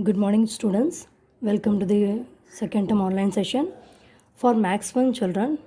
Good morning, students. Welcome to the second term online session. For Max 1 children,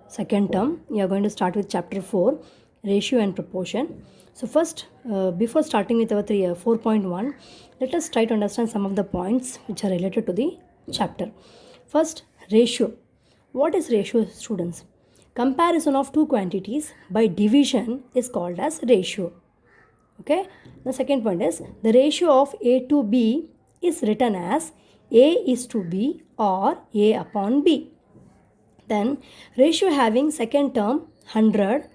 second term, we are going to start with chapter 4, ratio and proportion. So, first, before starting with our 4.1, let us try to understand some of the points which are related to the chapter. First, ratio. What is ratio, students? Comparison of two quantities by division is called as ratio. Okay, the second point is the ratio of A to B is written as A is to B or A upon B. Then ratio having second term 100,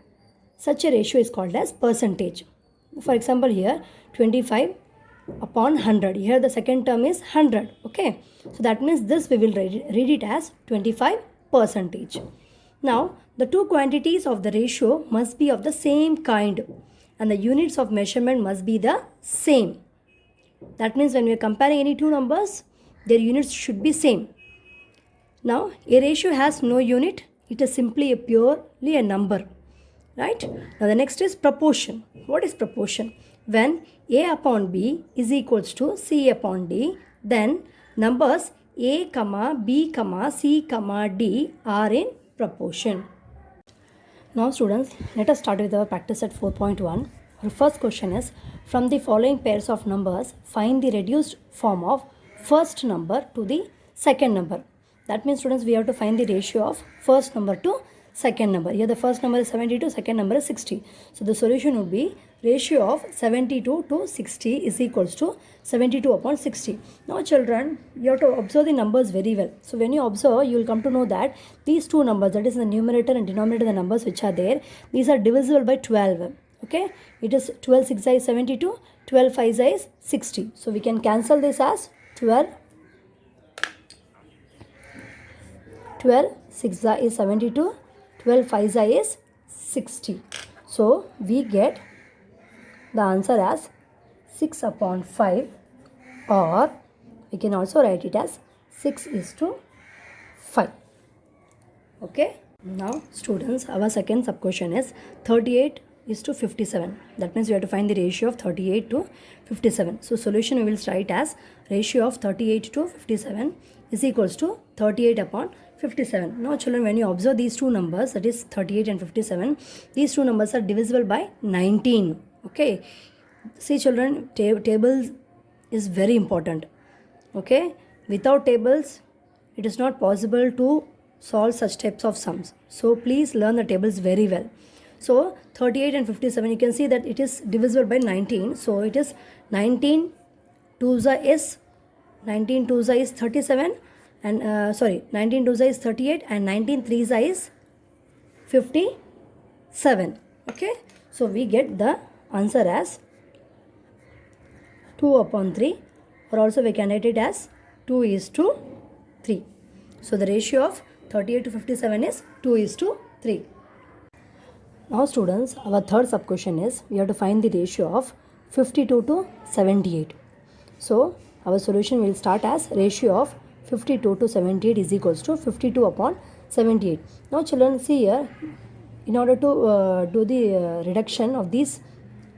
such a ratio is called as percentage. For example, here 25 upon 100, here the second term is 100. Okay, so that means this we will read it as 25 percentage. Now the two quantities of the ratio must be of the same kind and the units of measurement must be the same. That means when we are comparing any two numbers, their units should be same. Now a ratio has no unit, it is simply purely a number, right? Now the next is proportion. What is proportion? When A upon B is equals to C upon D, then numbers A, B, C, D are in proportion. Now students, let us start with our practice at 4.1. Our first question is, from the following pairs of numbers, find the reduced form of first number to the second number. That means students, we have to find the ratio of first number to second number. Here the first number is 72, second number is 60. So the solution would be ratio of 72 to 60 is equals to 72 upon 60. Now children, you have to observe the numbers very well. So when you observe, you will come to know that these two numbers, that is the numerator and denominator, the numbers which are there, these are divisible by 12. Okay, it is 12 6 is 72, 12 5 is 60. So we can cancel this as 12 6 is 72, 12 5 is 60. So we get the answer as 6 upon 5, or we can also write it as 6 is to 5. Okay. Now students, our second sub question is 38 is to 57. That means we have to find the ratio of 38 to 57. So solution we will write as ratio of 38 to 57 is equals to 38 upon 57. Now children, when you observe these two numbers, that is 38 and 57, these two numbers are divisible by 19. Okay, see children, tables is very important. Okay, without tables it is not possible to solve such types of sums. So please learn the tables very well. So 38 and 57, you can see that it is divisible by 19. So it is 19 2s is 37 and 19 2s is 38 and 19 3s is 57. Okay, so we get the answer as 2 upon 3, or also we can write it as 2 is to 3. So the ratio of 38 to 57 is 2 is to 3. Now students, our third sub question is, we have to find the ratio of 52 to 78. So our solution will start as ratio of 52 to 78 is equals to 52 upon 78. Now children, see here, in order to do the reduction of these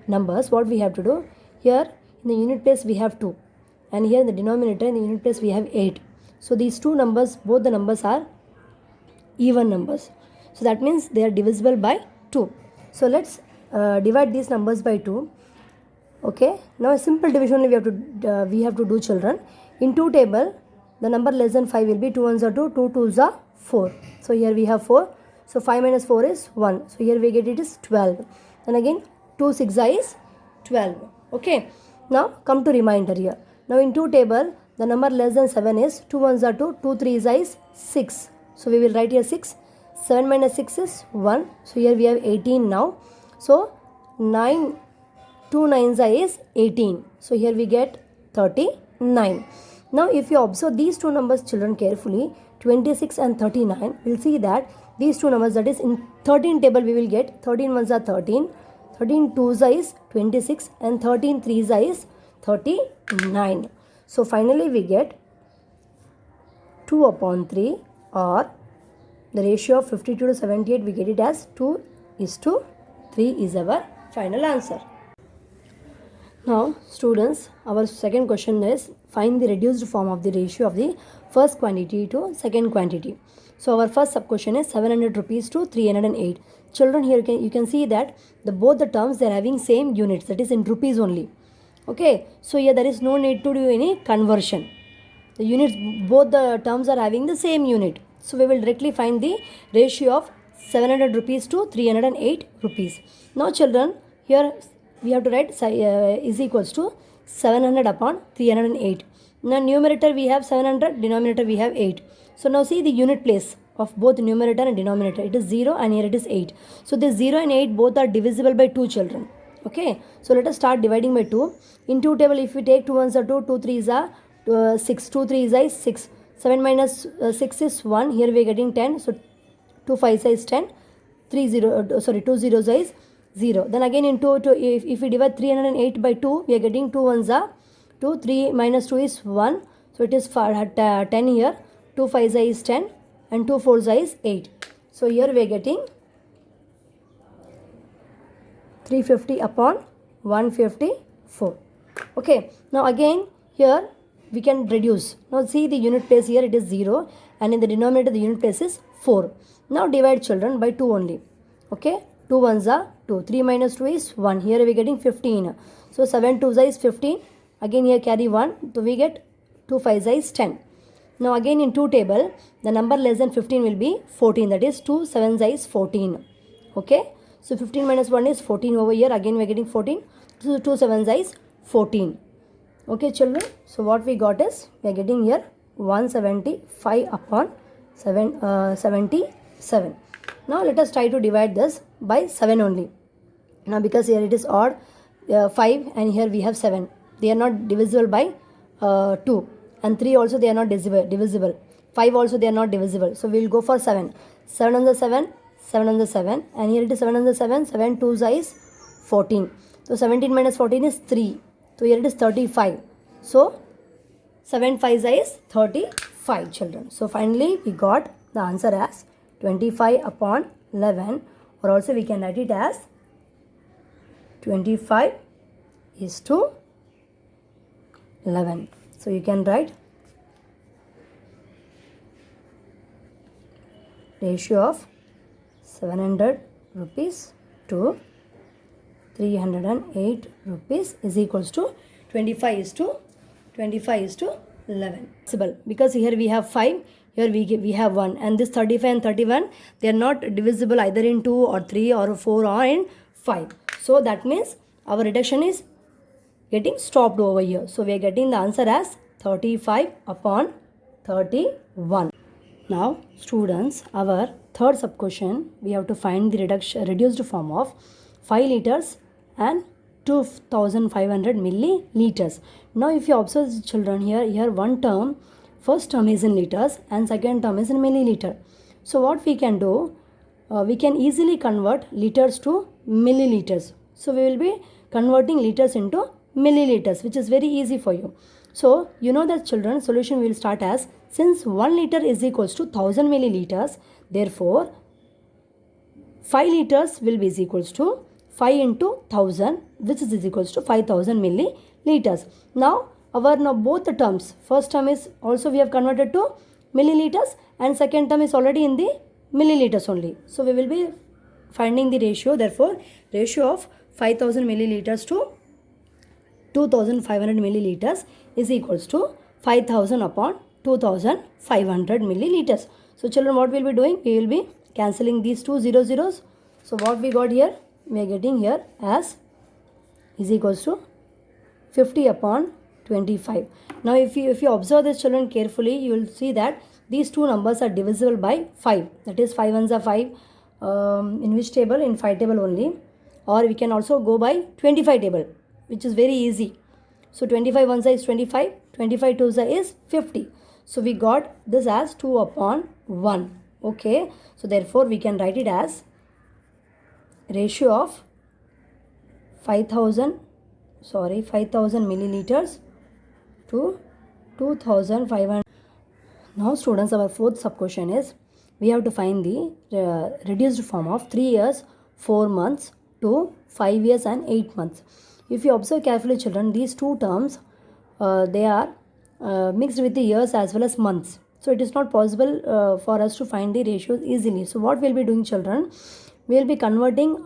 numbers, what we have to do, here in the unit place we have 2, and here in the denominator in the unit place we have 8. So these two numbers, both the numbers are even numbers. So that means they are divisible by 2. So let's divide these numbers by 2. Okay, now a simple division only we have to do children. In 2 table, the number less than 5 will be 2 1s are 2, 2 2s are 4. So here we have 4. So 5 minus 4 is 1. So here we get it is 12. And again 2 6 is 12. Okay, now come to remainder here. Now in 2 table, the number less than 7 is 2 1s are 2, 2 3s is 6. So we will write here 6. 7 minus 6 is 1. So here we have 18 now. So 9 2 9s is 18. So here we get 39. Now if you observe these two numbers children carefully, 26 and 39, we'll see that these two numbers, that is in 13 table we will get 13 1s are 13, 13 2s is 26 and 13 3s is 39. So finally we get 2 upon 3, or the ratio of 52 to 78 we get it as 2 is to 3 is our final answer. Now students, our second question is find the reduced form of the ratio of the first quantity to second quantity. So our first sub question is 700 rupees to 308. Children, here you can see that both the terms they are having same units, that is in rupees only. Okay, so here there is no need to do any conversion. The units, both the terms are having the same unit. So we will directly find the ratio of 700 rupees to 308 rupees. Now children, here we have to write is equals to 700 upon 308. Now numerator we have 700, denominator we have 8. So now see the unit place of both numerator and denominator. It is 0 and here it is 8. So this 0 and 8 both are divisible by 2 children. Okay, so let us start dividing by 2. In 2 table, if we take 2 ones are 2, 2 3s are 6, 2 3s is 6. 7 minus 6 is 1. Here we are getting 10. So 2 5s is 10. 2 zeros is 0. Then again in 2, if we divide 308 by 2, we are getting 2 ones are 2. 3 minus 2 is 1. So it is 10 here. 2 5s is 10 and 2 4s is 8. So here we are getting 350 upon 154. Okay, now again here we can reduce. Now see the unit place here, it is 0 and in the denominator the unit place is 4. Now divide children by 2 only. Okay, 2 ones are 2. 3 minus 2 is 1. Here we are getting 15. So 7 2s is 15. Again here carry 1. So we get 2 5s is 10. Now again in 2 table, the number less than 15 will be 14. That is 2 7s is 14. Okay. So 15 minus 1 is 14 over here. Again we are getting 14. So 2 7s is 14. Okay children. So what we got is, we are getting here 175 upon 77. Now let us try to divide this by 7 only. Now because here it is odd, 5 and here we have 7. They are not divisible by 2. And 3 also they are not divisible. 5 also they are not divisible. So we will go for 7. 7 on the 7. 7 on the 7 and here it is 7 on the 7. 7 2s is 14. So 17 minus 14 is 3. So here it is 35. So 7 5s is 35 children. So finally we got the answer as 25 upon 11, or also we can write it as 25 is to 11. So you can write ratio of 700 rupees to 308 rupees is equals to 25 is to 11. Because here we have 5, here we have 1, and this 35 and 31 they are not divisible either in 2 or 3 or 4 or in 5. So that means our reduction is getting stopped over here. So we are getting the answer as 35 upon 31. Now students, our third sub question, we have to find the reduced form of 5 liters and 2500 milliliters. Now if you observe the children, here one term, first term is in liters and second term is in milliliter. So what we can do, we can easily convert liters to milliliters. So we will be converting liters into milliliters, which is very easy for you. So you know that children, solution will start as, since 1 liter is equals to 1000 milliliters, therefore 5 liters will be equals to 5 into 1000, which is equals to 5000 milliliters. Now both the terms, first term is also we have converted to milliliters and second term is already in the milliliters only. So we will be finding the ratio. Therefore ratio of 5000 milliliters to 2500 milliliters is equals to 5000 upon 2500 milliliters. So children, what we will be doing, we will be cancelling these two zeros. So what we got here, we are getting here as is equals to 50 upon 25. Now if you observe this children carefully, you will see that these two numbers are divisible by 5. That is 5 ones are 5. In which table? In 5 table only. Or we can also go by 25 table, which is very easy. So 25 ones is 25, 25 twos is 50. So we got this as 2 upon 1. Okay. So therefore we can write it as ratio of 5000 milliliters to 2500. Now students, our fourth sub question is, we have to find the reduced form of 3 years 4 months to 5 years and 8 months. If you observe carefully, children, these two terms, they are mixed with the years as well as months. So it is not possible for us to find the ratios easily. So what we'll be doing, children, we'll be converting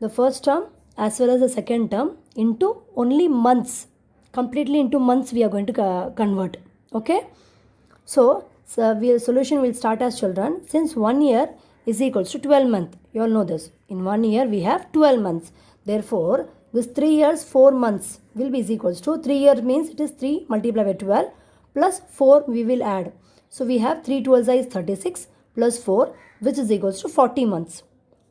the first term as well as the second term into only months. Completely into months we are going to convert. Okay. So solution will start as, children, since 1 year is equals to 12 months. You all know this. In 1 year we have 12 months. Therefore, this 3 years 4 months will be is equals to 3 year means it is 3 multiplied by 12 plus 4 we will add. So we have 3 12 is 36 plus 4 which is equals to 40 months.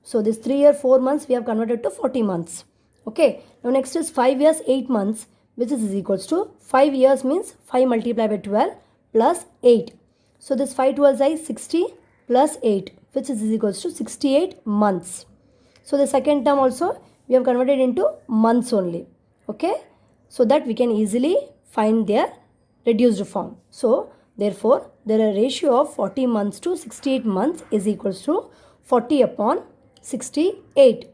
So this 3 year 4 months we have converted to 40 months. Okay. Now next is 5 years 8 months which is equals to 5 years means 5 multiplied by 12 plus 8. So this 5 12 is 60 plus 8 which is equals to 68 months. So the second term also we have converted into months only. Okay. So that we can easily find their reduced form. So therefore there are ratio of 40 months to 68 months is equals to 40 upon 68.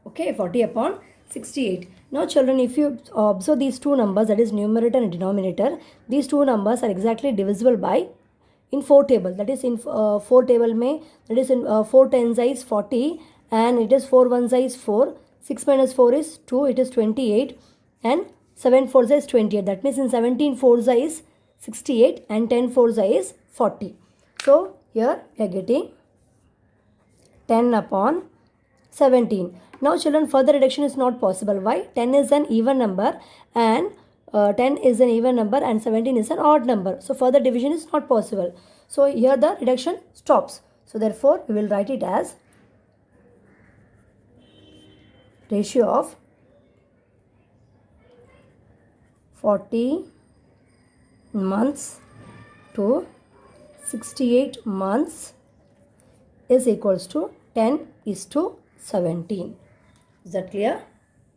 Okay, 40 upon 68. Now children, if you observe these two numbers, that is numerator and denominator, these two numbers are exactly divisible by in 4 table. That is in 4 table mein, that is in 4 tens is 40 and it is 4 ones is 4. 6 minus 4 is 2, it is 28 and 7 fours is 28. That means in 17 fours is 68 and 10 fours is 40. So here we are getting 10 upon 17. Now children, further reduction is not possible. Why? 10 is an even number and 10 is an even number and 17 is an odd number. So further division is not possible. So here the reduction stops. So therefore we will write it as ratio of 40 months to 68 months is equals to 10:17. Is that clear?